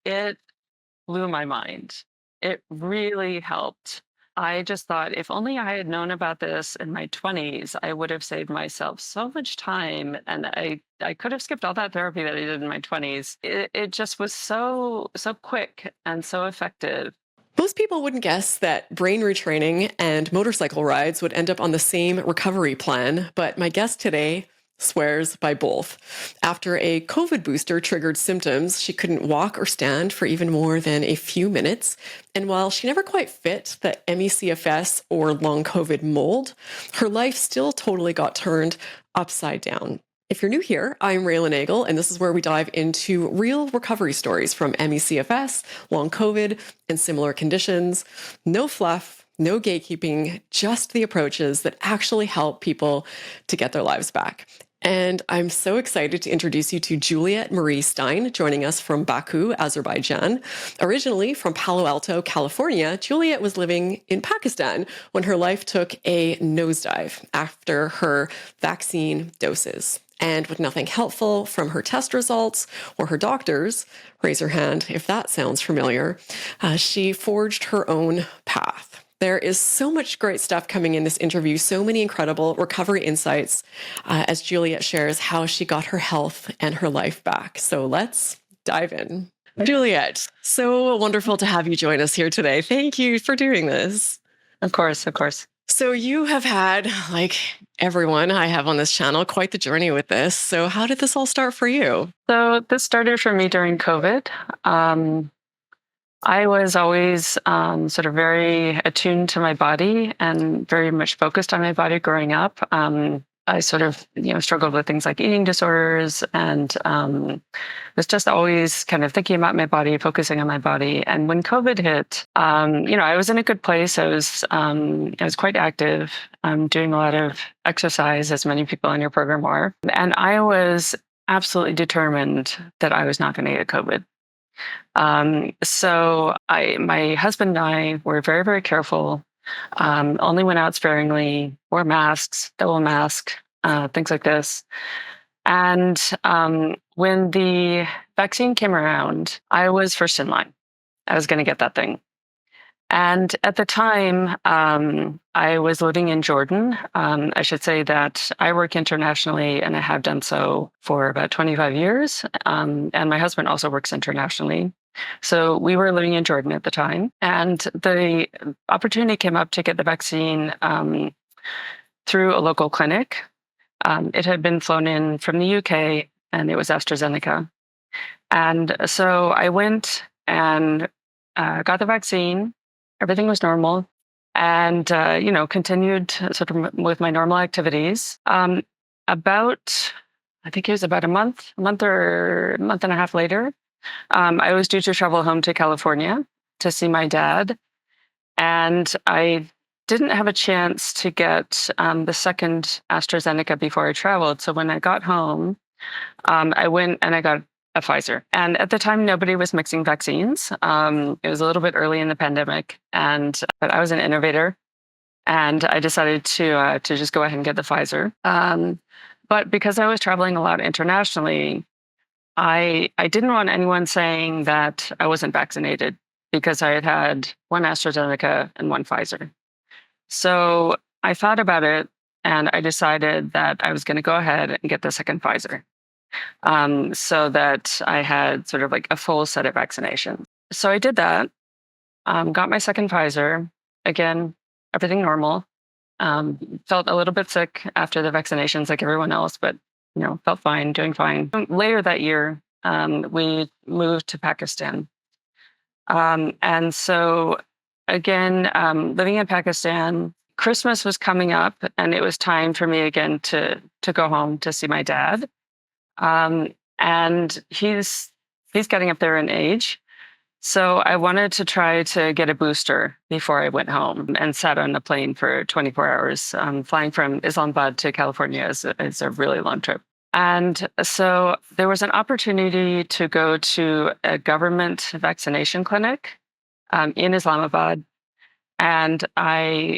it blew my mind. It really helped. I just thought if only I had known about this in my 20s, I would have saved myself so much time. And I could have skipped all that therapy that I did in my 20s. It just was so quick and so effective. Most people wouldn't guess that brain retraining and motorcycle rides would end up on the same recovery plan, but my guest today swears by both. After a COVID booster triggered symptoms, she couldn't walk or stand for even more than a few minutes. And while she never quite fit the ME/CFS or long COVID mold, her life still totally got turned upside down. If you're new here, I'm Raelan Agle, and this is where we dive into real recovery stories from ME/CFS, long COVID, and similar conditions. No fluff, no gatekeeping, just the approaches that actually help people to get their lives back. And I'm so excited to introduce you to Juliet Marie Stein, joining us from Baku, Azerbaijan. Originally from Palo Alto, California, Juliet was living in Pakistan when her life took a nosedive after her vaccine doses. And with nothing helpful from her test results or her doctors, raise her hand if that sounds familiar, she forged her own path. There is so much great stuff coming in this interview, so many incredible recovery insights as Juliet shares how she got her health and her life back. So let's dive in. Juliet, so wonderful to have you join us here today. Thank you for doing this. Of course, of course. So you have had, like everyone I have on this channel, quite the journey with this. So how did this all start for you? So this started for me during COVID. I was always sort of very attuned to my body and very much focused on my body growing up. I sort of, struggled with things like eating disorders and was just always kind of thinking about my body, focusing on my body. And when COVID hit, I was in a good place. I was quite active, doing a lot of exercise, as many people in your program are. And I was absolutely determined that I was not going to get COVID. So my husband and I were very, very careful. Only went out sparingly, wore masks, double mask, things like this. And when the vaccine came around, I was first in line. I was going to get that thing. And at the time, I was living in Jordan. I should say that I work internationally and I have done so for about 25 years. And my husband also works internationally. So we were living in Jordan at the time. And the opportunity came up to get the vaccine through a local clinic. It had been flown in from the UK and it was AstraZeneca. And so I went and got the vaccine. Everything was normal and, continued sort of with my normal activities. I think it was about a month or a month and a half later, I was due to travel home to California to see my dad. And I didn't have a chance to get the second AstraZeneca before I traveled. So when I got home, I went and I got a Pfizer. And at the time, nobody was mixing vaccines. It was a little bit early in the pandemic, but I was an innovator, and I decided to just go ahead and get the Pfizer. But because I was traveling a lot internationally, I didn't want anyone saying that I wasn't vaccinated because I had one AstraZeneca and one Pfizer. So I thought about it, and I decided that I was going to go ahead and get the second Pfizer. So that I had sort of like a full set of vaccinations. So I did that, got my second Pfizer. Again, everything normal. Felt a little bit sick after the vaccinations like everyone else, but, felt fine, doing fine. Later that year, we moved to Pakistan. And so again, living in Pakistan, Christmas was coming up and it was time for me again to go home to see my dad. And he's getting up there in age. So I wanted to try to get a booster before I went home and sat on a plane for 24 hours. Flying from Islamabad to California is a really long trip. And so there was an opportunity to go to a government vaccination clinic in Islamabad. And I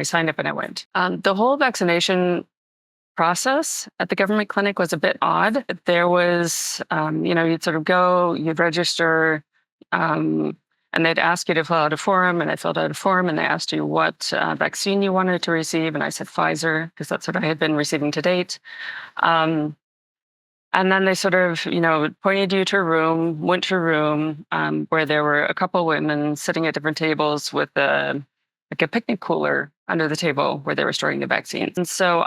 signed up and I went. The whole vaccination process at the government clinic was a bit odd. There was, you'd sort of go, you'd register, and they'd ask you to fill out a form, and I filled out a form, and they asked you what vaccine you wanted to receive, and I said Pfizer, because that's what I had been receiving to date. And then they sort of, pointed you to a room, went to a room where there were a couple of women sitting at different tables with a picnic cooler under the table where they were storing the vaccines. And so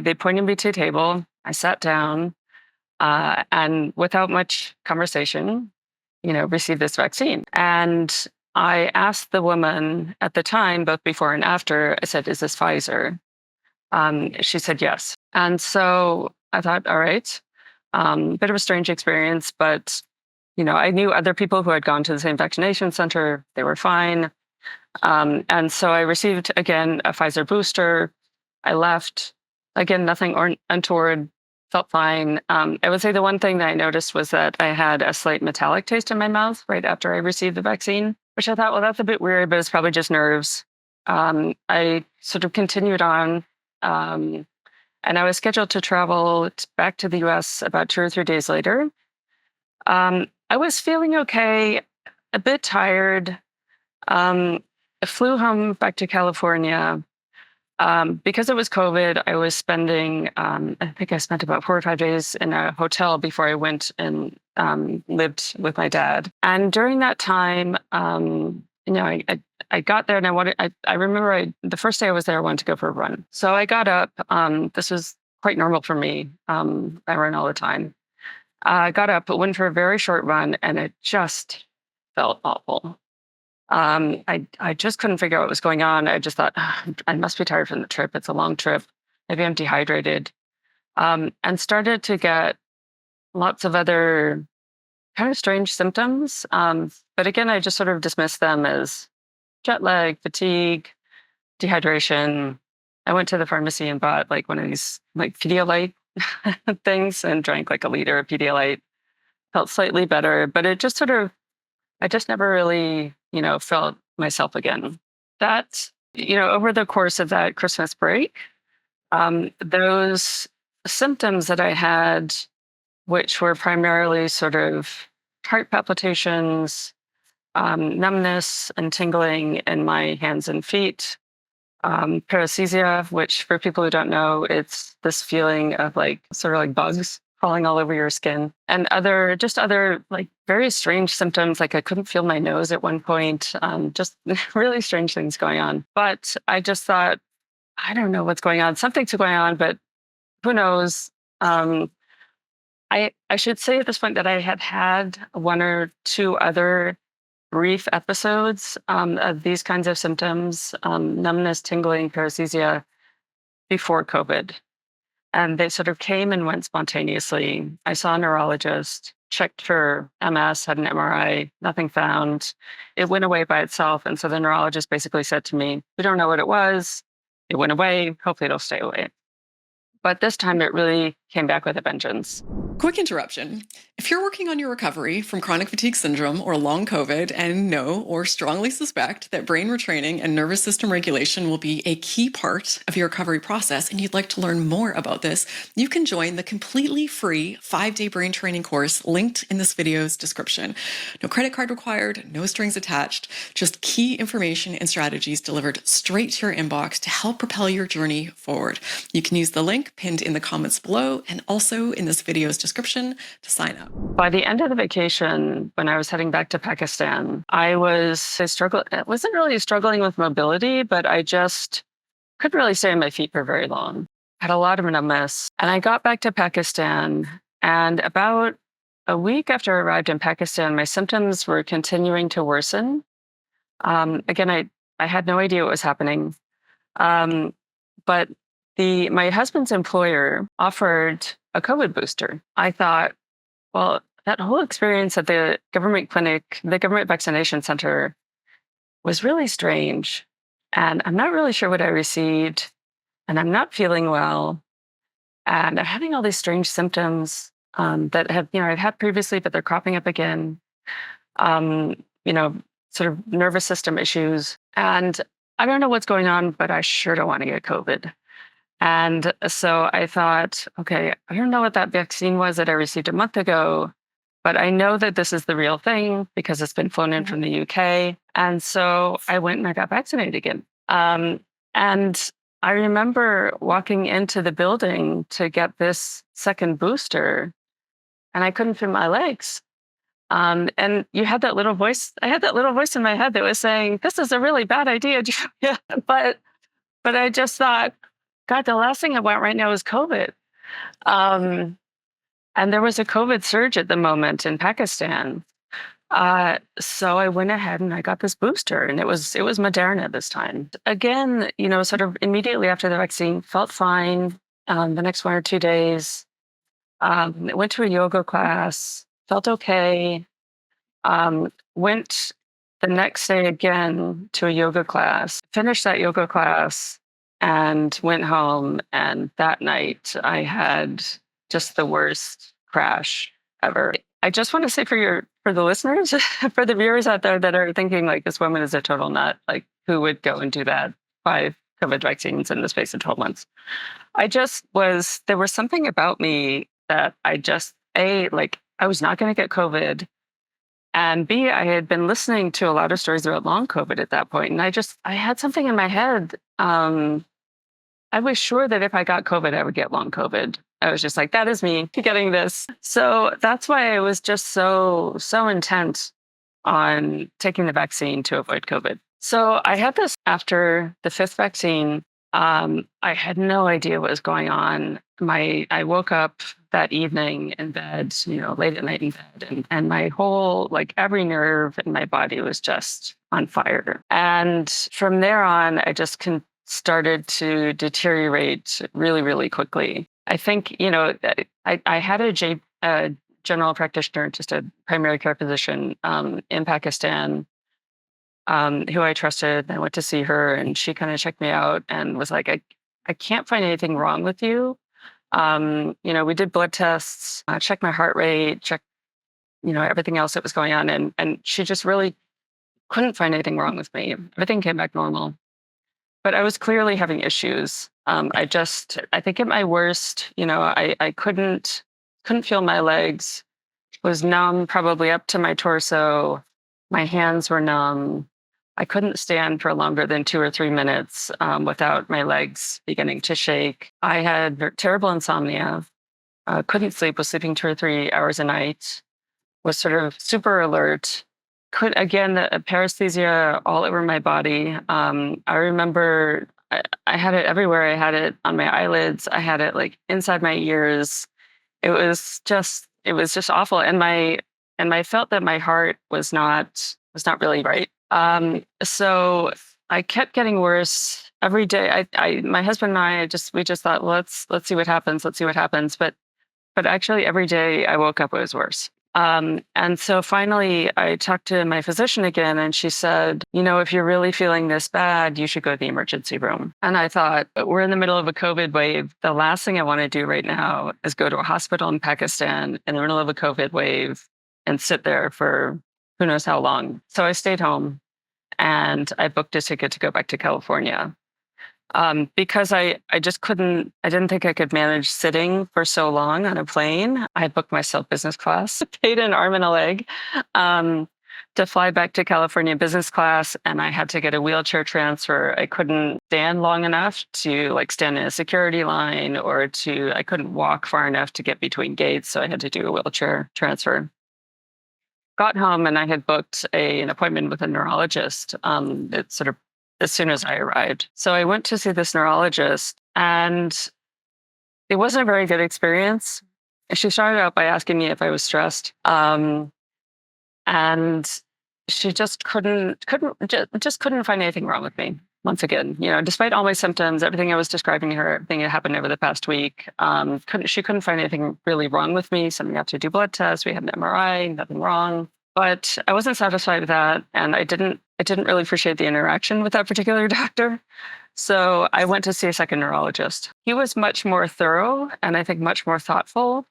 they pointed me to a table. I sat down and without much conversation, received this vaccine. And I asked the woman at the time, both before and after, I said, "Is this Pfizer?" She said yes. And so I thought, all right. Bit of a strange experience, but I knew other people who had gone to the same vaccination center. They were fine. And so I received, again, a Pfizer booster. I left. Again, nothing untoward, felt fine. I would say the one thing that I noticed was that I had a slight metallic taste in my mouth right after I received the vaccine, which I thought, well, that's a bit weird, but it's probably just nerves. I sort of continued on. And I was scheduled to travel back to the US about 2 or 3 days later. I was feeling okay, a bit tired. I flew home back to California. Because it was COVID, I was spending, I think I spent about 4 or 5 days in a hotel before I went and lived with my dad. And during that time, I got there and I remember the first day I was there, I wanted to go for a run. So I got up. This was quite normal for me. I run all the time. I got up, but went for a very short run, and it just felt awful. I just couldn't figure out what was going on. I just thought, I must be tired from the trip. It's a long trip. Maybe I'm dehydrated. And started to get lots of other kind of strange symptoms. But again, I just sort of dismissed them as jet lag, fatigue, dehydration. I went to the pharmacy and bought like one of these like Pedialyte things and drank like a liter of Pedialyte. Felt slightly better, but it just I just never really, felt myself again. That, over the course of that Christmas break, those symptoms that I had, which were primarily sort of heart palpitations, numbness and tingling in my hands and feet, paresthesia, which for people who don't know, it's this feeling of like sort of like bugs crawling all over your skin, and other like very strange symptoms. Like I couldn't feel my nose at one point, just really strange things going on. But I just thought, I don't know what's going on. Something's going on, but who knows? I should say at this point that I had 1 or 2 other brief episodes of these kinds of symptoms, numbness, tingling, paresthesia, before COVID. And they sort of came and went spontaneously. I saw a neurologist, checked for MS, had an MRI, nothing found. It went away by itself. And so the neurologist basically said to me, "We don't know what it was. It went away. Hopefully it'll stay away." But this time it really came back with a vengeance. Quick interruption. If you're working on your recovery from chronic fatigue syndrome or long COVID and know or strongly suspect that brain retraining and nervous system regulation will be a key part of your recovery process and you'd like to learn more about this, you can join the completely free 5-day brain training course linked in this video's description. No credit card required, no strings attached, just key information and strategies delivered straight to your inbox to help propel your journey forward. You can use the link pinned in the comments below and also in this video's description to sign up. By the end of the vacation, when I was heading back to Pakistan, I wasn't really struggling with mobility, but I just couldn't really stay on my feet for very long. I had a lot of numbness. And I got back to Pakistan, and about a week after I arrived in Pakistan, my symptoms were continuing to worsen. Again, I had no idea what was happening. But my husband's employer offered a COVID booster. I thought, well, that whole experience at the government clinic, the government vaccination center, was really strange. And I'm not really sure what I received. And I'm not feeling well. And I'm having all these strange symptoms that I've had previously, but they're cropping up again. Sort of nervous system issues. And I don't know what's going on, but I sure don't want to get COVID. And so I thought, okay, I don't know what that vaccine was that I received a month ago, but I know that this is the real thing because it's been flown in from the UK. And so I went and I got vaccinated again. And I remember walking into the building to get this second booster, and I couldn't feel my legs. And you had that little voice. I had that little voice in my head that was saying, "This is a really bad idea, Julia." But I just thought, God, the last thing I want right now is COVID. Um, and there was a COVID surge at the moment in Pakistan. So I went ahead and I got this booster, and it was Moderna this time. Again, sort of immediately after the vaccine, felt fine. The next 1 or 2 days, went to a yoga class, felt okay. Went the next day again to a yoga class, finished that yoga class, and went home. And that night, I had just the worst crash ever. I just want to say for the listeners, for the viewers out there that are thinking like this woman is a total nut, like who would go and do that? 5 COVID vaccines in the space of 12 months. There was something about me that I was not going to get COVID. And B, I had been listening to a lot of stories about long COVID at that point. And I had something in my head. I was sure that if I got COVID, I would get long COVID. I was just like, that is me getting this. So that's why I was just so intent on taking the vaccine to avoid COVID. So I had this after the 5th vaccine. I had no idea what was going on. I woke up that evening in bed, late at night in bed, and my whole, like every nerve in my body was just on fire. And from there on, I just started to deteriorate really, really quickly. I think, I had a general practitioner, just a primary care physician in Pakistan, who I trusted. I went to see her, and she kind of checked me out and was like, I can't find anything wrong with you. We did blood tests, checked my heart rate, checked, everything else that was going on. And she just really couldn't find anything wrong with me. Everything came back normal. But I was clearly having issues. I think at my worst, I couldn't feel my legs, was numb probably up to my torso. My hands were numb. I couldn't stand for longer than 2 or 3 minutes without my legs beginning to shake. I had terrible insomnia, couldn't sleep, was sleeping 2 or 3 hours a night, was sort of super alert. The paresthesia all over my body. I remember I had it everywhere. I had it on my eyelids. I had it like inside my ears. It was just awful. And I felt that my heart was not really right. So I kept getting worse every day. My husband and I we just thought, well, let's see what happens. Let's see what happens. But actually every day I woke up, it was worse. And so finally I talked to my physician again, and she said, if you're really feeling this bad, you should go to the emergency room. And I thought, we're in the middle of a COVID wave. The last thing I want to do right now is go to a hospital in Pakistan in the middle of a COVID wave and sit there for who knows how long. So I stayed home and I booked a ticket to go back to California. Because I didn't think I could manage sitting for so long on a plane. I booked myself business class, paid an arm and a leg to fly back to California business class. And I had to get a wheelchair transfer. I couldn't stand long enough to stand in a security line, I couldn't walk far enough to get between gates. So I had to do a wheelchair transfer. Got home and I had booked an appointment with a neurologist. It's sort of as soon as I arrived. So I went to see this neurologist, and it wasn't a very good experience. She started out by asking me if I was stressed. And she just couldn't find anything wrong with me. Once again, despite all my symptoms, everything I was describing to her, everything that happened over the past week, she couldn't find anything really wrong with me. Something had to do blood tests. We had an MRI, nothing wrong. But I wasn't satisfied with that, and I didn't really appreciate the interaction with that particular doctor. So I went to see a second neurologist. He was much more thorough and I think much more thoughtful,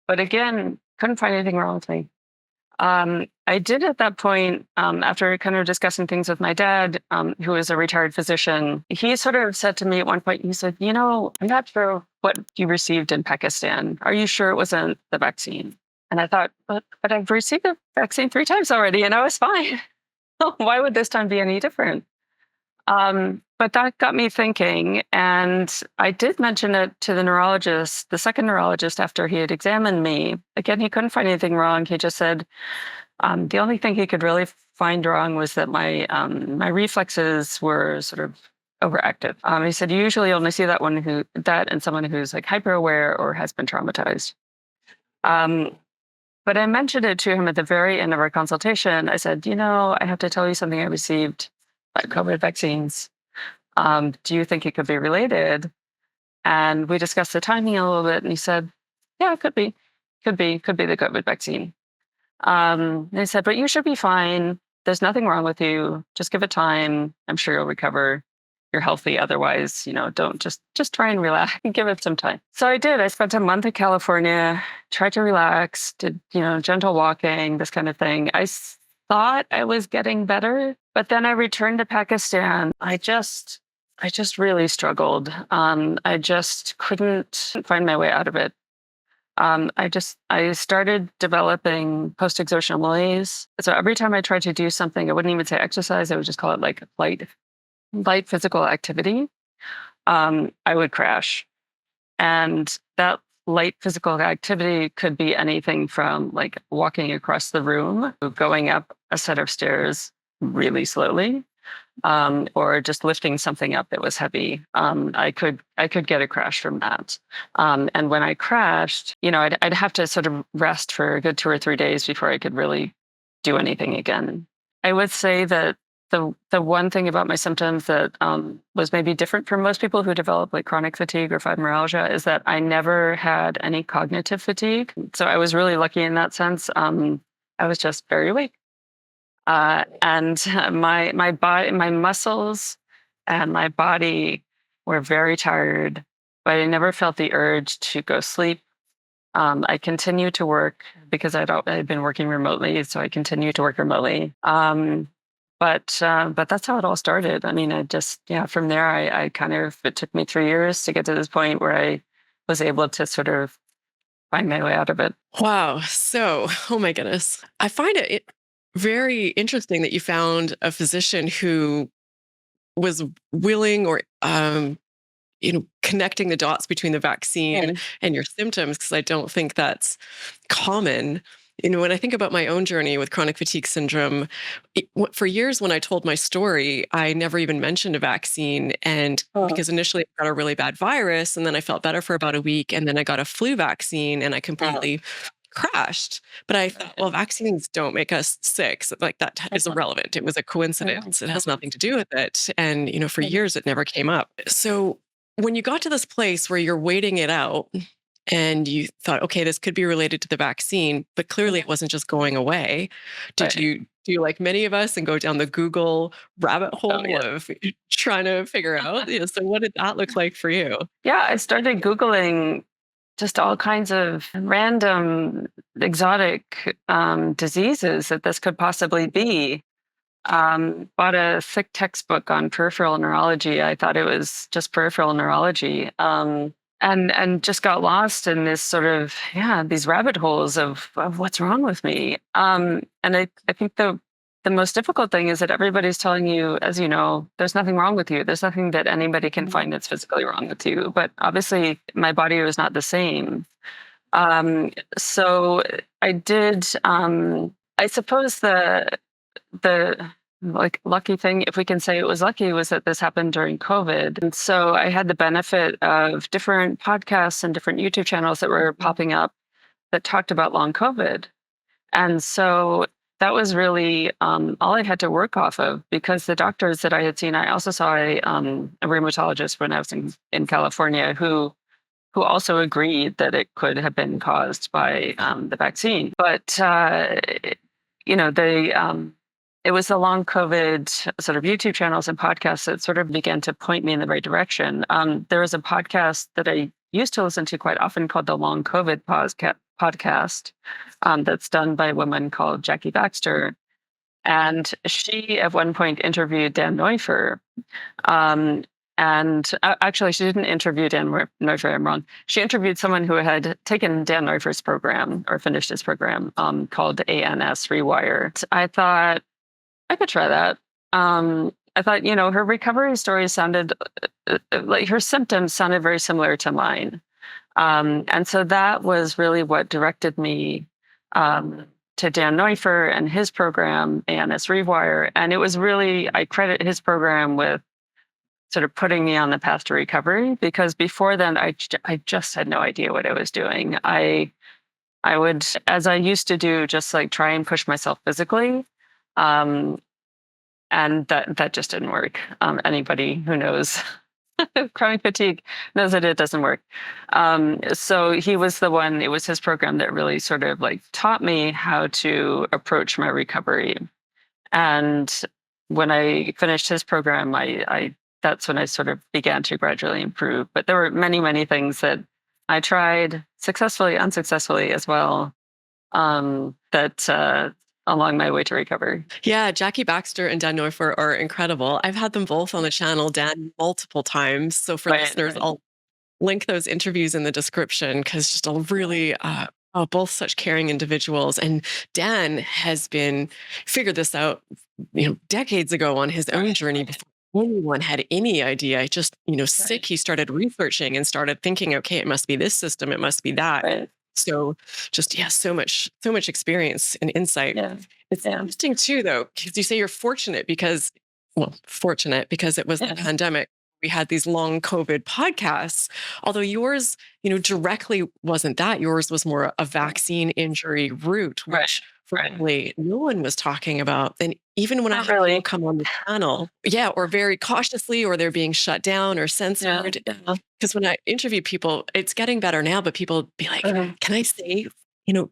but again, couldn't find anything wrong with me. I did at that point, after kind of discussing things with my dad, who is a retired physician. He sort of said to me at one point, he said, I'm not sure what you received in Pakistan. Are you sure it wasn't the vaccine? And I thought, but I've received the vaccine 3 times already and I was fine. Why would this time be any different? But that got me thinking, and I did mention it to the neurologist, the second neurologist, after he had examined me. Again, he couldn't find anything wrong. He just said the only thing he could really find wrong was that my reflexes were sort of overactive. He said you usually only see that in someone who's like hyper aware or has been traumatized. But I mentioned it to him at the very end of our consultation. I said, I have to tell you something I received. COVID vaccines. Do you think it could be related? And we discussed the timing a little bit, and he said, yeah, it could be the COVID vaccine. And he said, but you should be fine. There's nothing wrong with you. Just give it time. I'm sure you'll recover. You're healthy. Otherwise, don't just try and relax and give it some time. So I did. I spent a month in California, tried to relax, did, gentle walking, this kind of thing. I thought I was getting better, but then I returned to Pakistan. I just really struggled. I just couldn't find my way out of it. I started developing post-exertional malaise. So every time I tried to do something, I wouldn't even say exercise. I would just call it like light physical activity. I would crash. And that light physical activity could be anything from like walking across the room, going up a set of stairs really slowly, or just lifting something up that was heavy. I could get a crash from that. And when I crashed, I'd have to sort of rest for a good 2 or 3 days before I could really do anything again. I would say that the one thing about my symptoms that was maybe different from most people who develop like chronic fatigue or fibromyalgia is that I never had any cognitive fatigue. So I was really lucky in that sense. I was just very awake. And my body, my muscles and my body were very tired, but I never felt the urge to go sleep. I continued to work because I'd been working remotely, so I continued to work remotely. But that's how it all started. I mean, from there, it took me 3 years to get to this point where I was able to sort of find my way out of it. Wow. So, oh my goodness. I find it very interesting that you found a physician who was willing or, connecting the dots between the vaccine and your symptoms, because I don't think that's common. When I think about my own journey with chronic fatigue syndrome, for years when I told my story, I never even mentioned a vaccine. And because initially I got a really bad virus, and then I felt better for about a week, and then I got a flu vaccine and I completely crashed. But I thought, well, vaccines don't make us sick. So like that is irrelevant. It was a coincidence. It has nothing to do with it. And, for years it never came up. So when you got to this place where you're waiting it out, and you thought, okay, this could be related to the vaccine, but clearly it wasn't just going away. Did you do like many of us and go down the Google rabbit hole of trying to figure out? So what did that look like for you? Yeah, I started Googling just all kinds of random exotic diseases that this could possibly be. Bought a thick textbook on peripheral neurology. I thought it was just peripheral neurology. And just got lost in this sort of, these rabbit holes of what's wrong with me. And I think the most difficult thing is that everybody's telling you, as you know, there's nothing wrong with you. There's nothing that anybody can find that's physically wrong with you. But obviously my body was not the same. So I did, I suppose the like lucky thing, if we can say it was lucky, was that this happened during COVID. And so I had the benefit of different podcasts and different YouTube channels that were popping up that talked about long COVID. And so that was really all I had to work off of, because the doctors that I had seen, I also saw a rheumatologist when I was in California who also agreed that it could have been caused by the vaccine. But, it was the long COVID sort of YouTube channels and podcasts that sort of began to point me in the right direction. There was a podcast that I used to listen to quite often called the Long COVID podcast that's done by a woman called Jackie Baxter. And she, at one point, interviewed Dan NEUFFER. Actually, she didn't interview Dan NEUFFER, I'm wrong. She interviewed someone who had taken Dan NEUFFER's program or finished his program called ANS REWIRE. I thought I could try that. I thought, her recovery story sounded like her symptoms sounded very similar to mine. And so that was really what directed me to Dan NEUFFER and his program, ANS REWIRE. And it was really, I credit his program with sort of putting me on the path to recovery, because before then, I just had no idea what I was doing. I would, as I used to do, just like try and push myself physically. And that just didn't work. Anybody who knows chronic fatigue knows that it doesn't work. So he was the one, it was his program that really sort of like taught me how to approach my recovery. And when I finished his program, that's when I sort of began to gradually improve. But there were many, many things that I tried successfully, unsuccessfully as well, that along my way to recovery. Yeah, Jackie Baxter and Dan NEUFFER are incredible. I've had them both on the channel, Dan multiple times. So for listeners, I'll link those interviews in the description, because just a really both such caring individuals. And Dan has figured this out, decades ago on his own journey before anyone had any idea. Just, sick, he started researching and started thinking, okay, it must be this system, it must be that. Right. So just, so much experience and insight. Yeah. It's interesting too, though, because you say you're fortunate because it was the pandemic. We had these long COVID podcasts, although yours, directly wasn't that. Yours was more a vaccine injury route, which frankly, no one was talking about. And even when I have people come on the channel, or very cautiously, or they're being shut down or censored. Because when I interview people, it's getting better now, but people be like, can I say,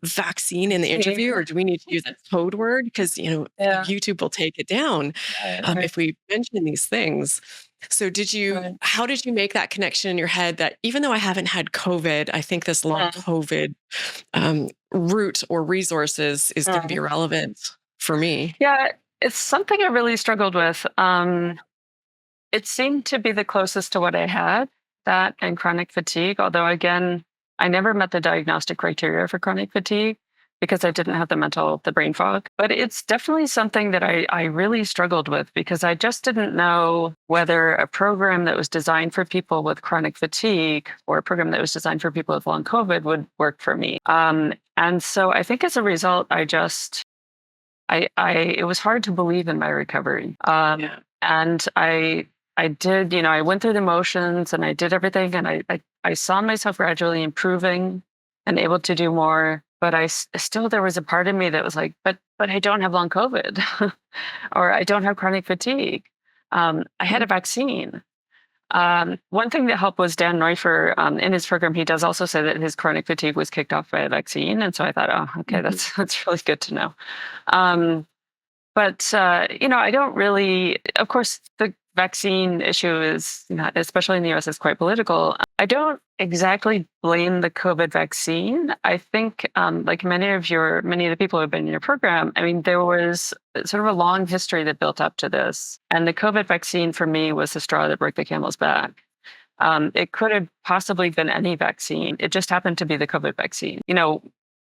vaccine in the interview, or do we need to use a code word? Because, YouTube will take it down if we mention these things. So how did you make that connection in your head that even though I haven't had COVID, I think this long COVID route or resources is going to be relevant for me? Yeah, it's something I really struggled with. It seemed to be the closest to what I had, that and chronic fatigue, although again, I never met the diagnostic criteria for chronic fatigue because I didn't have the brain fog. But it's definitely something that I really struggled with, because I just didn't know whether a program that was designed for people with chronic fatigue or a program that was designed for people with long COVID would work for me. And so I think as a result, it was hard to believe in my recovery. And I did, I went through the motions and I did everything, and I saw myself gradually improving and able to do more. But there was a part of me that was like, but I don't have long COVID or I don't have chronic fatigue. I had a vaccine. One thing that helped was Dan NEUFFER in his program. He does also say that his chronic fatigue was kicked off by a vaccine. And so I thought, oh, okay, that's really good to know. But I don't really, of course, the vaccine issue is, especially in the US, is quite political. I don't exactly blame the COVID vaccine. I think, like many of the people who have been in your program, there was sort of a long history that built up to this. And the COVID vaccine for me was the straw that broke the camel's back. It could have possibly been any vaccine. It just happened to be the COVID vaccine.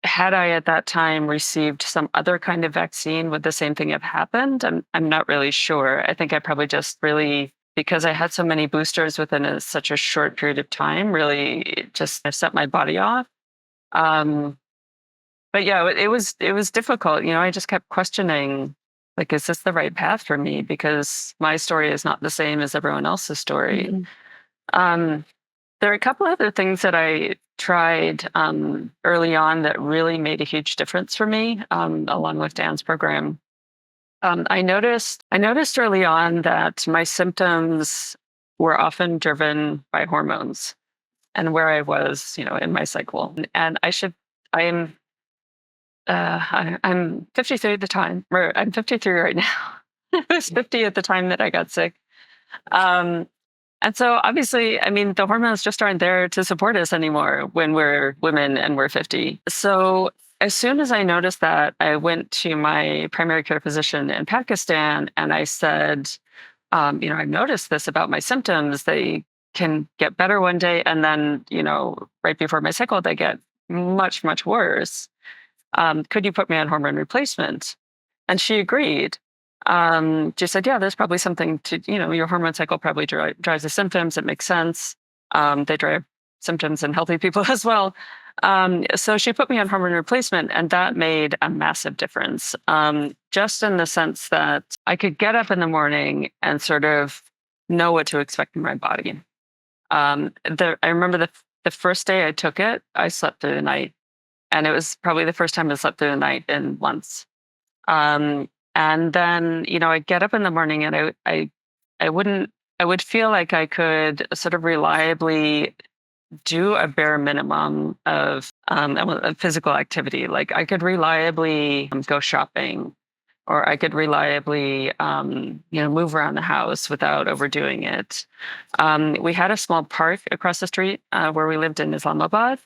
Had I at that time received some other kind of vaccine, would the same thing have happened? I'm not really sure. I think I probably just really, because I had so many boosters within such a short period of time, really just set my body off. But yeah, it was difficult. I just kept questioning, like, is this the right path for me? Because my story is not the same as everyone else's story. There are a couple other things that I tried early on that really made a huge difference for me, along with Dan's program. I noticed early on that my symptoms were often driven by hormones and where I was, in my cycle. And I'm 53 at the time, or I'm 53 right now. I was 50 at the time that I got sick. And so obviously, I mean, the hormones just aren't there to support us anymore when we're women and we're 50. So as soon as I noticed that, I went to my primary care physician in Pakistan and I said, I've noticed this about my symptoms. They can get better one day, and then, right before my cycle, they get much, much worse. Could you put me on hormone replacement? And she agreed. She said, yeah, there's probably something to, your hormone cycle probably drives the symptoms. It makes sense. They drive symptoms in healthy people as well. So she put me on hormone replacement, and that made a massive difference. Just in the sense that I could get up in the morning and sort of know what to expect in my body. I remember the first day I took it, I slept through the night, and it was probably the first time I slept through the night in months. And then, I'd get up in the morning and I would feel like I could sort of reliably do a bare minimum of physical activity. Like I could reliably go shopping, or I could reliably, move around the house without overdoing it. We had a small park across the street where we lived in Islamabad,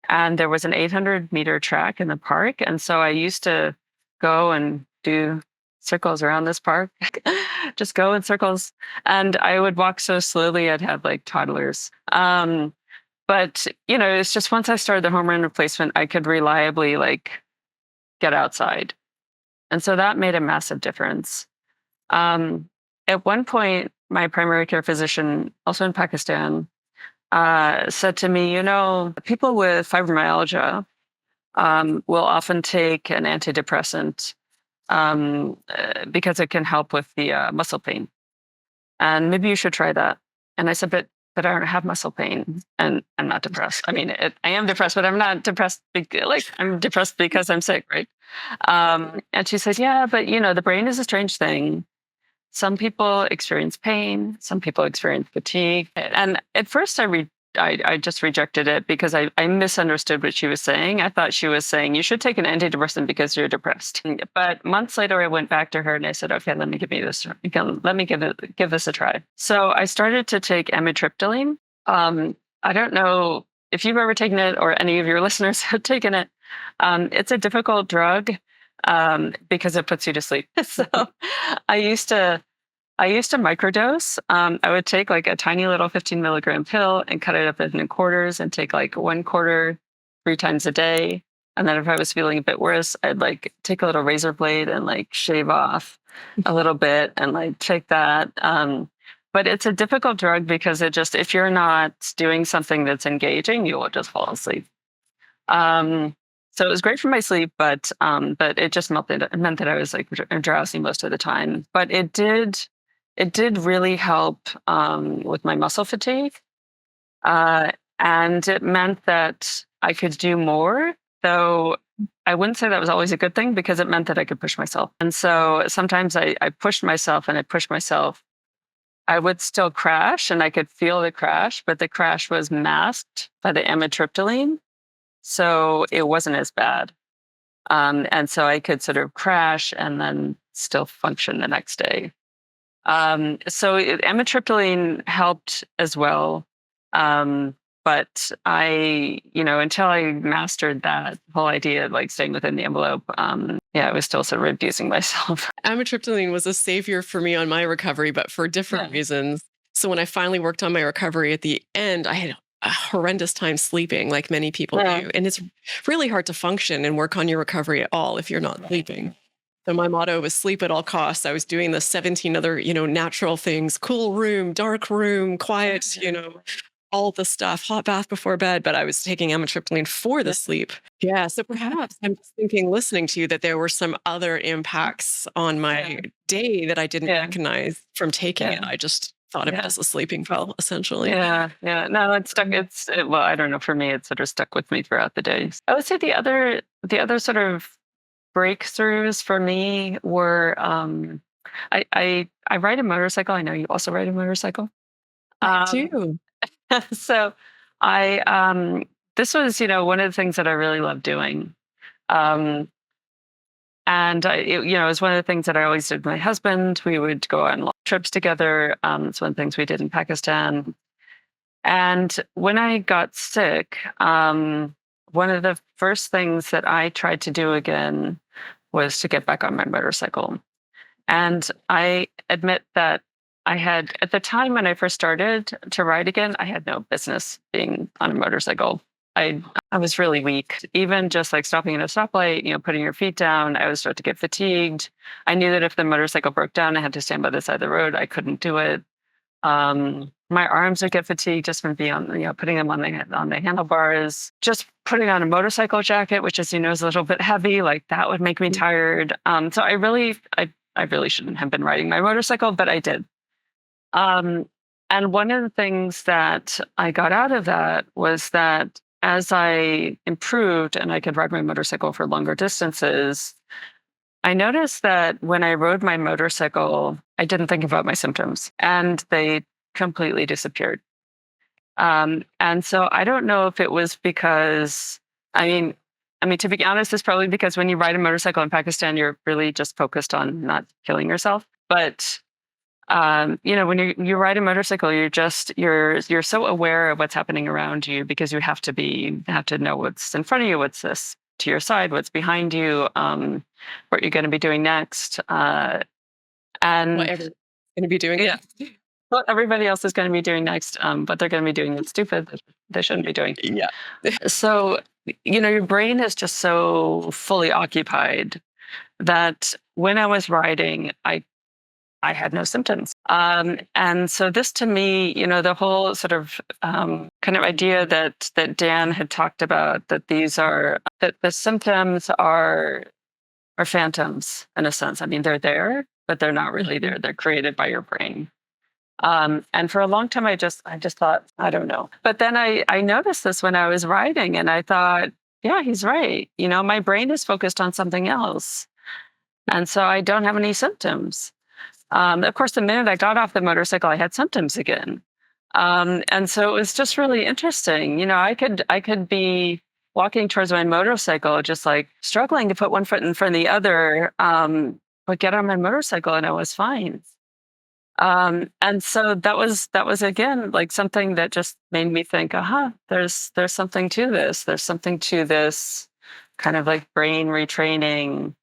and there was an 800-meter track in the park. And so I used to go and do circles around this park, just go in circles. And I would walk so slowly, I'd have like toddlers. But, it's just once I started the hormone replacement, I could reliably get outside. And so that made a massive difference. At one point, my primary care physician, also in Pakistan, said to me, people with fibromyalgia will often take an antidepressant because it can help with the muscle pain. And maybe you should try that. And I said, but I don't have muscle pain and I'm not depressed. I mean, I am depressed, but I'm not depressed. I'm depressed because I'm sick, right? And she said, yeah, but the brain is a strange thing. Some people experience pain. Some people experience fatigue. And at first I just rejected it because I misunderstood what she was saying. I thought she was saying, you should take an antidepressant because you're depressed. But months later, I went back to her and I said, okay, let me give this a try. So I started to take amitriptyline. I don't know if you've ever taken it or any of your listeners have taken it. It's a difficult drug because it puts you to sleep. So I used to microdose. I would take like a tiny little 15 milligram pill and cut it up into quarters and take like 1/4 3 times a day. And then if I was feeling a bit worse, I'd take a little razor blade and shave off a little bit and take that. But it's a difficult drug because if you're not doing something that's engaging, you will just fall asleep. So it was great for my sleep, but it just meant that I was drowsy most of the time. But it did really help with my muscle fatigue. And it meant that I could do more, though I wouldn't say that was always a good thing because it meant that I could push myself. And so sometimes I pushed myself and I pushed myself. I would still crash and I could feel the crash, but the crash was masked by the amitriptyline. So it wasn't as bad. And so I could sort of crash and then still function the next day. So amitriptyline helped as well. But until I mastered that whole idea of staying within the envelope, I was still sort of abusing myself. Amitriptyline was a savior for me on my recovery, but for different reasons. So when I finally worked on my recovery at the end, I had a horrendous time sleeping, like many people do. And it's really hard to function and work on your recovery at all if you're not sleeping. So my motto was sleep at all costs. I was doing the 17 other, natural things, cool room, dark room, quiet, all the stuff, hot bath before bed, but I was taking amitriptyline for the sleep. Yeah. So perhaps I'm just thinking, listening to you, that there were some other impacts on my day that I didn't recognize from taking it. I just thought of it as a sleeping pill, essentially. Yeah. No, it's stuck. Well, I don't know. For me, it sort of stuck with me throughout the day. I would say the other sort of breakthroughs for me were I ride a motorcycle. I know you also ride a motorcycle. I do. So this was, one of the things that I really love doing. it was one of the things that I always did with my husband. We would go on long trips together. It's one of the things we did in Pakistan. And when I got sick, one of the first things that I tried to do again was to get back on my motorcycle. And I admit that I had, at the time when I first started to ride again, I had no business being on a motorcycle. I was really weak. Even just like stopping at a stoplight, putting your feet down, I would start to get fatigued. I knew that if the motorcycle broke down, I had to stand by the side of the road. I couldn't do it. My arms would get fatigued just from being on, putting them on the handlebars. Just putting on a motorcycle jacket, which, as you know, is a little bit heavy, like that would make me tired. So I really shouldn't have been riding my motorcycle, but I did. And one of the things that I got out of that was that as I improved and I could ride my motorcycle for longer distances, I noticed that when I rode my motorcycle, I didn't think about my symptoms and they completely disappeared. And so I don't know if it was because, to be honest, it's probably because when you ride a motorcycle in Pakistan, you're really just focused on not killing yourself. But when you ride a motorcycle, you're so aware of what's happening around you because you have to know what's in front of you, what's this to your side, what's behind you, what you're going to be doing next, and what everyone's going to be doing. Yeah, what everybody else is going to be doing next, what they're going to be doing that's stupid that they shouldn't be doing. Yeah. So your brain is just so fully occupied that when I was riding, I had no symptoms. And so this to me, the whole sort of kind of idea that Dan had talked about, that that the symptoms are phantoms in a sense. I mean, they're there, but they're not really there. They're created by your brain. And for a long time, I just thought, I don't know. But then I noticed this when I was riding and I thought, yeah, he's right. My brain is focused on something else. And so I don't have any symptoms. Of course, the minute I got off the motorcycle, I had symptoms again. And so it was just really interesting. I could be walking towards my motorcycle, just like struggling to put one foot in front of the other, but get on my motorcycle and I was fine. And so that was again, like something that just made me think, there's something to this. There's something to this kind of like brain retraining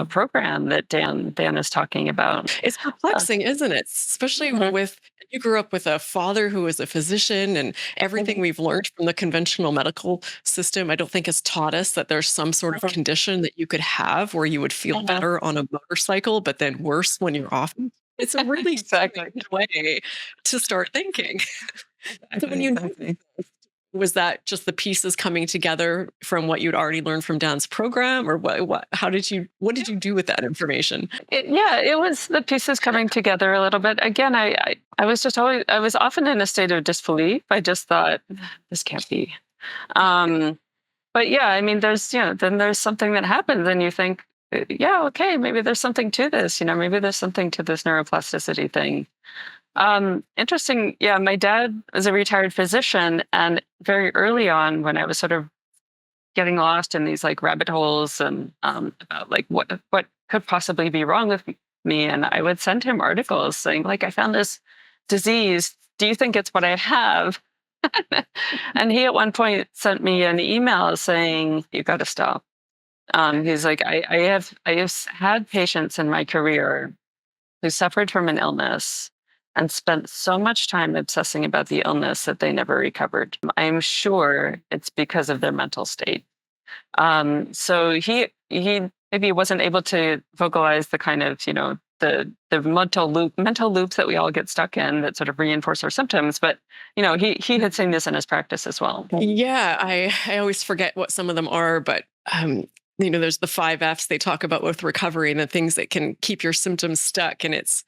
program that Dan is talking about. It's perplexing, isn't it? Especially with, you grew up with a father who was a physician, and everything we've learned from the conventional medical system, I don't think has taught us that there's some sort of condition that you could have where you would feel better on a motorcycle, but then worse when you're off. It's a really good way to start thinking. So when was that just the pieces coming together from what you'd already learned from Dan's program, or what did you do with that information? It was the pieces coming together a little bit. Again, I was often in a state of disbelief. I just thought, this can't be. But yeah, then there's something that happens and you think, yeah, okay, maybe there's something to this, maybe there's something to this neuroplasticity thing. Interesting. Yeah, my dad was a retired physician, and very early on, when I was sort of getting lost in these like rabbit holes and about like what could possibly be wrong with me, and I would send him articles saying like, I found this disease. Do you think it's what I have? And he at one point sent me an email saying, you got to stop. He's like, I have had patients in my career who suffered from an illness and spent so much time obsessing about the illness that they never recovered. I'm sure it's because of their mental state. So he maybe wasn't able to vocalize the kind of, the mental loops that we all get stuck in that sort of reinforce our symptoms. But, he had seen this in his practice as well. Yeah, I always forget what some of them are, but there's the 5 F's they talk about with recovery and the things that can keep your symptoms stuck. And it's,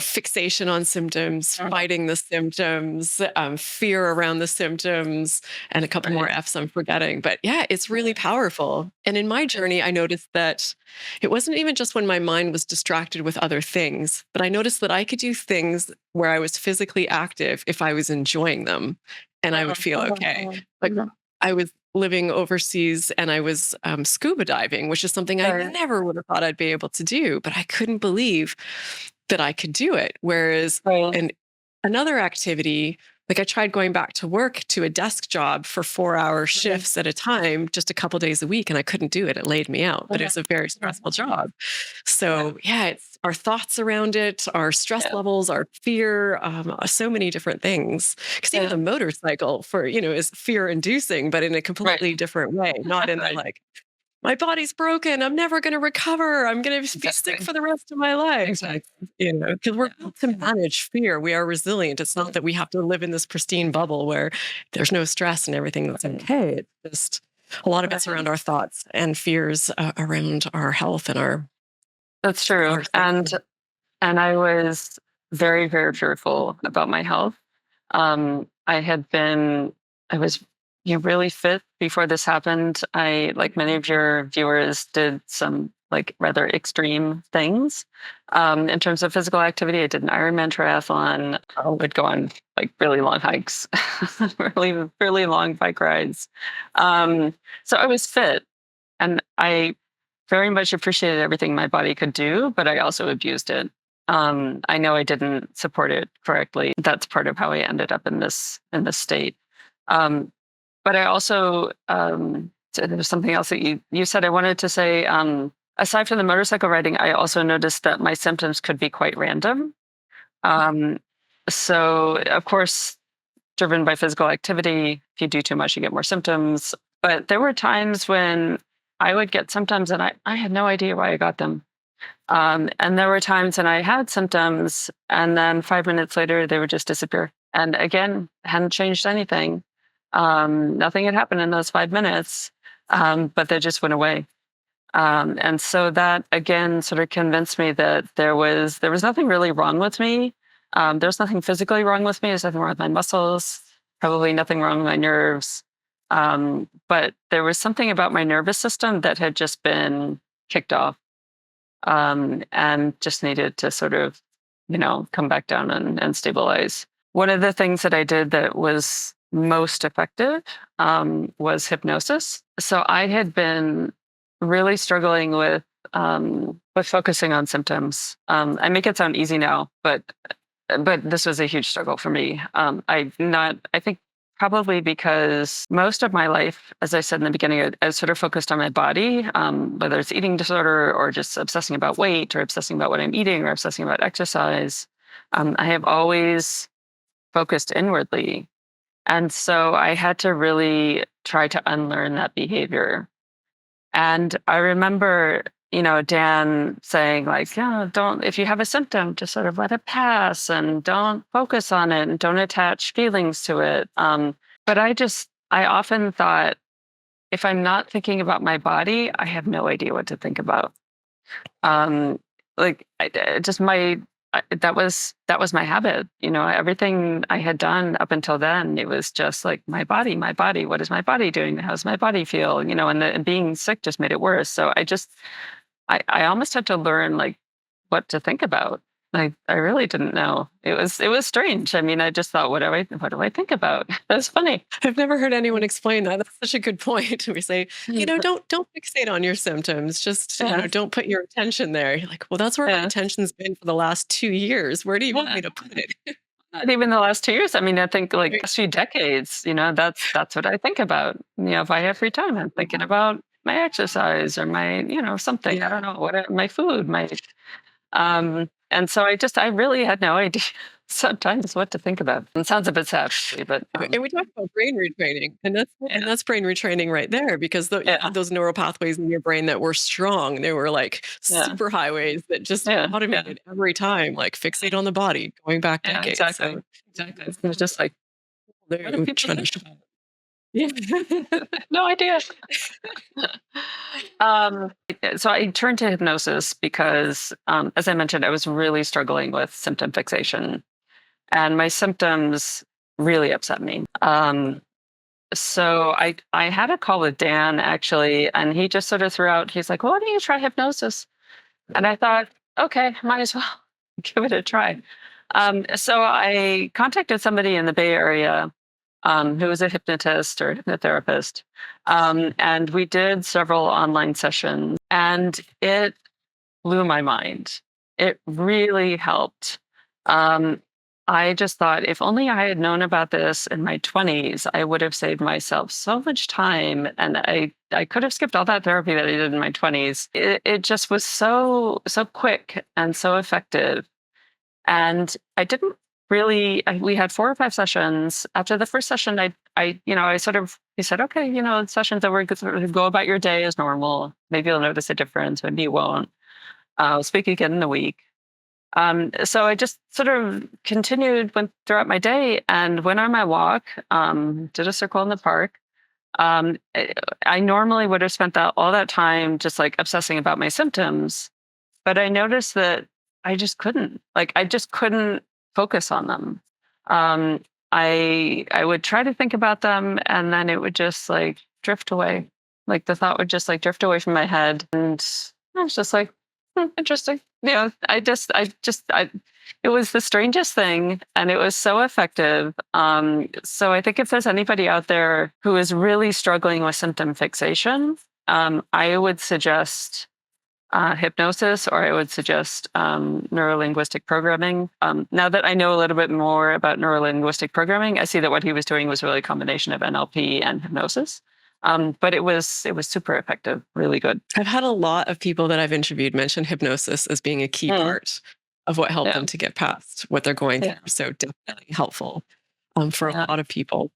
fixation on symptoms, fighting the symptoms, fear around the symptoms, and a couple more F's I'm forgetting. But yeah, it's really powerful. And in my journey, I noticed that it wasn't even just when my mind was distracted with other things, but I noticed that I could do things where I was physically active if I was enjoying them and I would feel okay. Like I was living overseas and I was scuba diving, which is something I Right. never would have thought I'd be able to do, but I couldn't believe that I could do it. Whereas Right. and another activity, like I tried going back to work to a desk job for 4-hour Right. shifts at a time, just a couple days a week, and I couldn't do it. It laid me out, but it Okay. was a very stressful job. Yeah. So yeah, it's our thoughts around it, our stress Yeah. levels, our fear, so many different things. Because even Yeah. the motorcycle is fear inducing, but in a Right. completely different way, not in the Right. like, my body's broken. I'm never going to recover. I'm going to be sick Exactly. for the rest of my life. Exactly. Because we're Yeah. built to manage fear. We are resilient. It's not that we have to live in this pristine bubble where there's no stress and everything that's okay. It's just a lot of it's Right. around our thoughts and fears around our health and That's true. our And thinking. I was very, very fearful about my health. I had been, I was, really fit before this happened. I, like many of your viewers, did some like rather extreme things in terms of physical activity. I did an Ironman triathlon. I would go on like really long hikes, really, really long bike rides. Um, so I was fit, and I very much appreciated everything my body could do, but I also abused it. I know I didn't support it correctly. That's part of how I ended up in this state. Um, but I also so there was something else that you said. I wanted to say. Aside from the motorcycle riding, I also noticed that my symptoms could be quite random. Um, so, of course, driven by physical activity, if you do too much, you get more symptoms. But there were times when I would get symptoms and I had no idea why I got them. And there were times when I had symptoms and then 5 minutes later they would just disappear. And again, hadn't changed anything. Nothing had happened in those 5 minutes, but they just went away. And so that again sort of convinced me that there was nothing really wrong with me. There's nothing physically wrong with me. There's nothing wrong with my muscles. Probably nothing wrong with my nerves. But there was something about my nervous system that had just been kicked off, and just needed to sort of, come back down and stabilize. One of the things that I did that was most effective was hypnosis. So I had been really struggling with focusing on symptoms. I make it sound easy now, but this was a huge struggle for me. I think probably because most of my life, as I said in the beginning, I was sort of focused on my body, whether it's eating disorder or just obsessing about weight or obsessing about what I'm eating or obsessing about exercise. I have always focused inwardly. And so I had to really try to unlearn that behavior. And I remember, Dan saying like, yeah, don't, if you have a symptom, just sort of let it pass and don't focus on it and don't attach feelings to it. But I often thought, if I'm not thinking about my body, I have no idea what to think about. Um, like just that was my habit. Everything I had done up until then, it was just like my body, my body. What is my body doing? How's my body feel? And being sick just made it worse. So I almost had to learn like what to think about. I really didn't know. It was strange. I mean, I just thought, what do I think about? That's funny. I've never heard anyone explain that. That's such a good point. We say, don't fixate on your symptoms. Just, Yeah, don't put your attention there. You're like, well, that's where my yeah. attention's been for the last 2 years. Where do you want Yeah. me to put it? Not even the last 2 years. I mean, I think like Right. last few decades, that's what I think about. If I have free time, I'm thinking about my exercise or my, something. I Yeah. don't know, my food, and so I really had no idea sometimes what to think about. It sounds a bit sad, actually, but And we talked about brain retraining, and yeah, that's brain retraining right there because you yeah, had those neural pathways in your brain that were strong. They were like yeah, super highways that just yeah, yeah, automated every time, like fixate on the body, going back yeah, decades. exactly, So exactly. It was just like, what do they're people trying to, think about yeah. it? No idea. Um, so I turned to hypnosis because, as I mentioned, I was really struggling with symptom fixation, and my symptoms really upset me. So I had a call with Dan actually, and he just sort of threw out. He's like, "Well, why don't you try hypnosis?" And I thought, okay, might as well give it a try. So I contacted somebody in the Bay Area who was a hypnotist or hypnotherapist. And we did several online sessions, and it blew my mind. It really helped. Um, I just thought if only I had known about this in my 20s, I would have saved myself so much time. And I could have skipped all that therapy that I did in my 20s. It just was so quick and so effective. And I didn't really, we had 4 or 5 sessions. After the first session, he said, okay, session's over, go about your day as normal. Maybe you'll notice a difference, maybe you won't. I'll speak again in a week. So I just sort of went throughout my day and went on my walk, did a circle in the park. I normally would have spent all that time just like obsessing about my symptoms, but I noticed that I just couldn't focus on them. I would try to think about them and then it would just like drift away. Like the thought would just like drift away from my head. And I was just like, interesting. It was the strangest thing and it was so effective. So I think if there's anybody out there who is really struggling with symptom fixation, I would suggest hypnosis, or I would suggest neurolinguistic programming. Now that I know a little bit more about neurolinguistic programming, I see that what he was doing was really a combination of NLP and hypnosis. But it was super effective, really good. I've had a lot of people that I've interviewed mention hypnosis as being a key part of what helped them to get past what they're going through. So definitely helpful for a lot of people.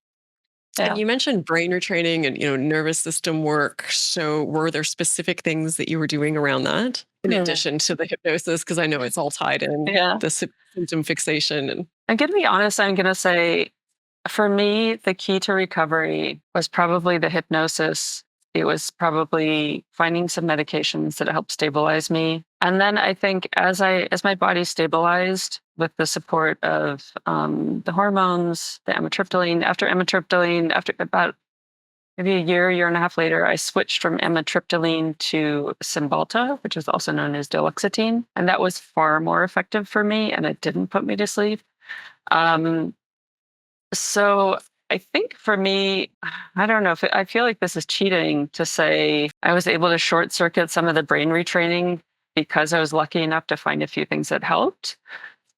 And you mentioned brain retraining and nervous system work. So were there specific things that you were doing around that in addition to the hypnosis? Because I know it's all tied in, the symptom fixation. And I'm going to be honest, I'm going to say, for me, the key to recovery was probably the hypnosis. It was probably finding some medications that helped stabilize me. And then I think as my body stabilized with the support of the hormones, the amitriptyline, after about maybe a year and a half later, I switched from amitriptyline to Cymbalta, which is also known as duloxetine. And that was far more effective for me, and it didn't put me to sleep. So I think for me, I don't know, I feel like this is cheating to say I was able to short circuit some of the brain retraining because I was lucky enough to find a few things that helped.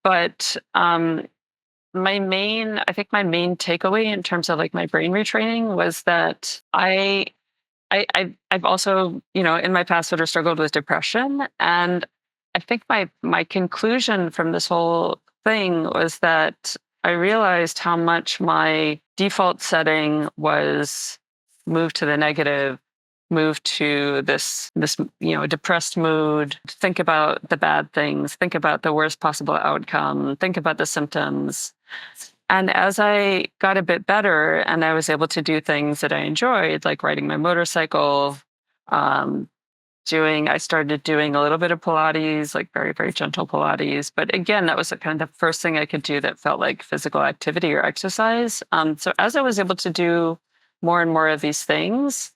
But my main takeaway in terms of like my brain retraining was that I've also, in my past sort of struggled with depression. And I think my conclusion from this whole thing was that I realized how much my default setting was moved to the negative, moved to this depressed mood, think about the bad things, think about the worst possible outcome, think about the symptoms. And as I got a bit better and I was able to do things that I enjoyed, like riding my motorcycle, I started doing a little bit of Pilates, like very, very gentle Pilates. But again, that was the kind of the first thing I could do that felt like physical activity or exercise. So as I was able to do more and more of these things,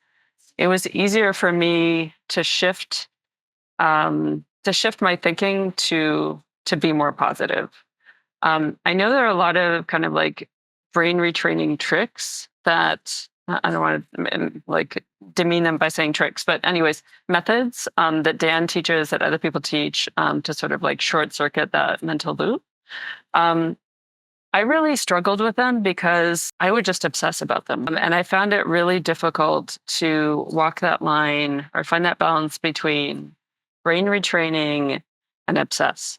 it was easier for me to shift my thinking to be more positive. I know there are a lot of kind of like brain retraining tricks that I don't want to like demean them by saying tricks, but anyways, methods that Dan teaches, that other people teach to sort of like short circuit that mental loop. I really struggled with them because I would just obsess about them. And I found it really difficult to walk that line or find that balance between brain retraining and obsess.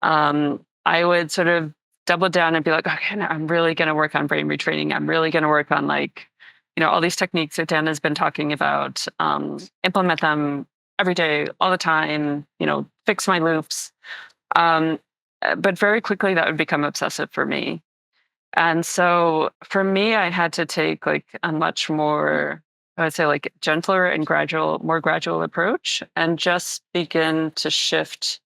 I would sort of double down and be like, okay, no, I'm really going to work on brain retraining. I'm really going to work on like, all these techniques that Dan has been talking about, implement them every day, all the time, fix my loops. But very quickly that would become obsessive for me. And so for me, I had to take like a much more, I would say like gentler and more gradual approach, and just begin to shift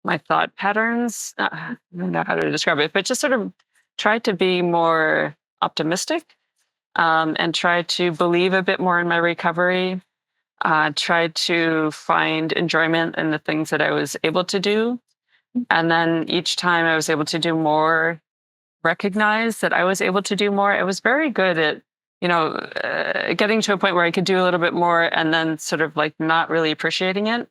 my thought patterns. I don't know how to describe it, but just sort of try to be more optimistic, and try to believe a bit more in my recovery. Try to find enjoyment in the things that I was able to do. And then each time I was able to do more, recognize that I was able to do more. I was very good at, getting to a point where I could do a little bit more and then sort of like not really appreciating it.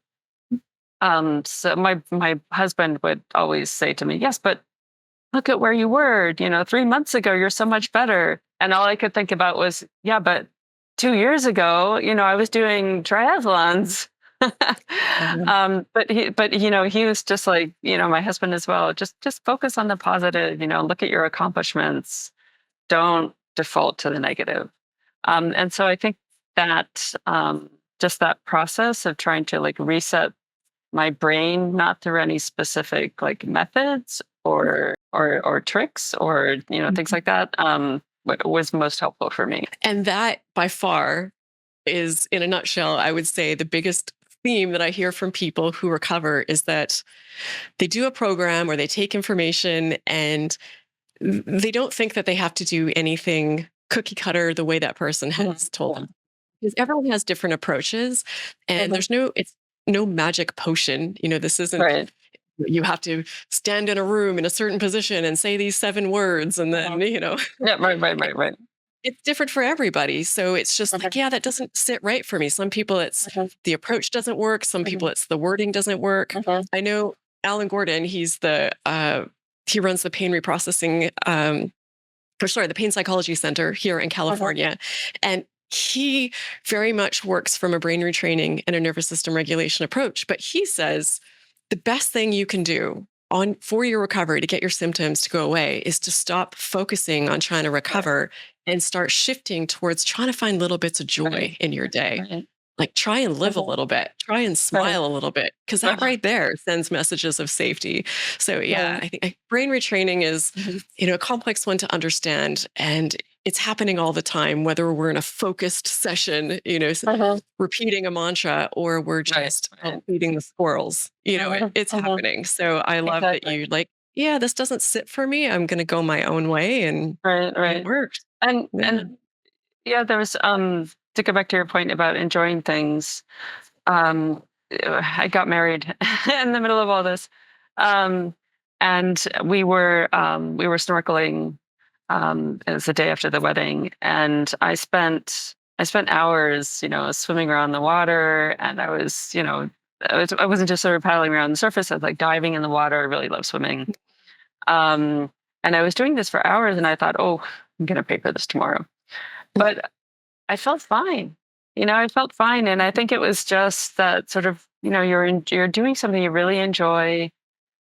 So my husband would always say to me, yes, but look at where you were, 3 months ago, you're so much better. And all I could think about was, yeah, but 2 years ago, I was doing triathlons. But he was just like, my husband as well, just focus on the positive, look at your accomplishments. Don't default to the negative. And so I think that just that process of trying to like reset my brain, not through any specific like methods or tricks or things like that, was most helpful for me. And that by far is, in a nutshell, I would say the biggest theme that I hear from people who recover is that they do a program or they take information and they don't think that they have to do anything cookie cutter the way that person has told them. Because everyone has different approaches and it's no magic potion. This isn't, Right. you have to stand in a room in a certain position and say these 7 words and then, Yeah, right. it's different for everybody. So it's just like, yeah, that doesn't sit right for me. Some people it's the approach doesn't work. Some people it's the wording doesn't work. I know Alan Gordon, he's he runs the pain reprocessing, the Pain Psychology Center here in California. And he very much works from a brain retraining and a nervous system regulation approach. But he says the best thing you can do for your recovery to get your symptoms to go away is to stop focusing on trying to recover and start shifting towards trying to find little bits of joy in your day. Right. Like try and live a little bit, try and smile a little bit, because that right there sends messages of safety. So yeah, I think brain retraining is, a complex one to understand, and it's happening all the time, whether we're in a focused session, repeating a mantra, or we're just feeding the squirrels, it's happening. So I love that you like, yeah, this doesn't sit for me. I'm going to go my own way, and it works. And there was, to go back to your point about enjoying things, I got married in the middle of all this, and we were snorkeling. It was the day after the wedding, and I spent hours, swimming around the water, and I was, I wasn't just sort of paddling around the surface. I was like diving in the water. I really love swimming, and I was doing this for hours, and I thought, oh, I'm gonna pay for this tomorrow, but I felt fine. I felt fine. And I think it was just that sort of, you're doing something you really enjoy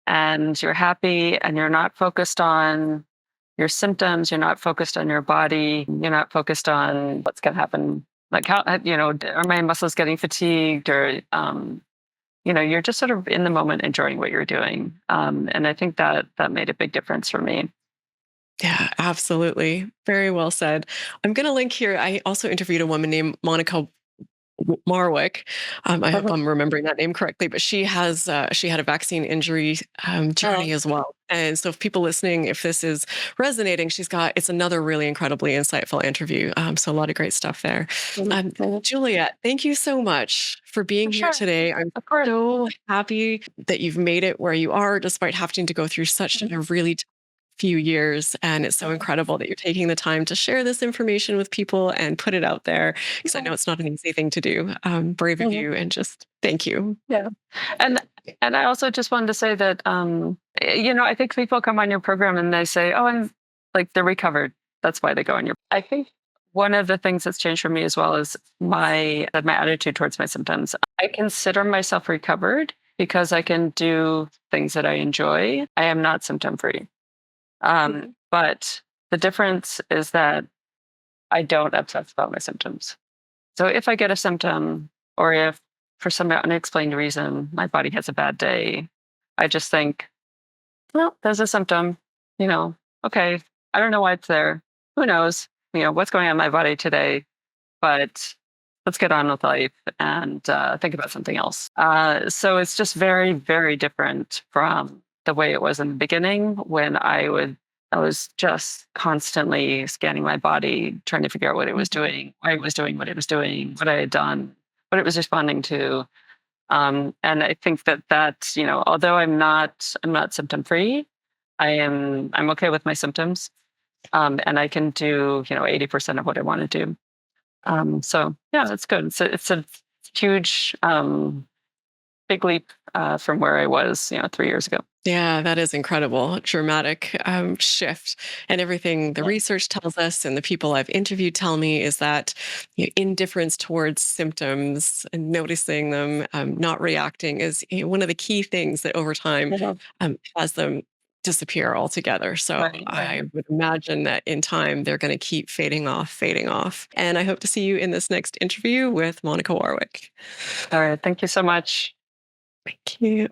and you're happy and you're not focused on your symptoms. You're not focused on your body. You're not focused on what's going to happen. Like how, are my muscles getting fatigued or, you're just sort of in the moment enjoying what you're doing. And I think that made a big difference for me. Yeah, absolutely. Very well said. I'm going to link here. I also interviewed a woman named Monica Marwick. I hope I'm remembering that name correctly, but she had a vaccine injury journey as well. And so if people listening, if this is resonating, it's another really incredibly insightful interview. So a lot of great stuff there. Juliet, thank you so much for being here today. I'm so happy that you've made it where you are, despite having to go through such a really few years. And it's so incredible that you're taking the time to share this information with people and put it out there, because I know it's not an easy thing to do. Brave of you, and just thank you. Yeah. And I also just wanted to say that, I think people come on your program and they say, oh, I'm like, they're recovered. That's why they go on your. I think one of the things that's changed for me as well is my attitude towards my symptoms. I consider myself recovered because I can do things that I enjoy. I am not symptom free. But the difference is that I don't obsess about my symptoms. So if I get a symptom, or if for some unexplained reason my body has a bad day, I just think, well, there's a symptom, okay, I don't know why it's there. Who knows, what's going on in my body today, but let's get on with life and think about something else. So it's just very, very different from the way it was in the beginning, when I was just constantly scanning my body, trying to figure out what it was doing, why it was doing what it was doing, what I had done, what it was responding to. And I think that although I'm not symptom free, I'm okay with my symptoms, and I can do 80% of what I want to do. So yeah, that's good. It's a huge big leap from where I was 3 years ago. Yeah, that is incredible. Dramatic shift. And everything the Yeah. research tells us and the people I've interviewed tell me is that indifference towards symptoms and noticing them, not reacting, is one of the key things that over time Yeah. has them disappear altogether. So Right, right. I would imagine that in time they're going to keep fading off, fading off. And I hope to see you in this next interview with Monica Warwick. All right. Thank you so much. Thank you.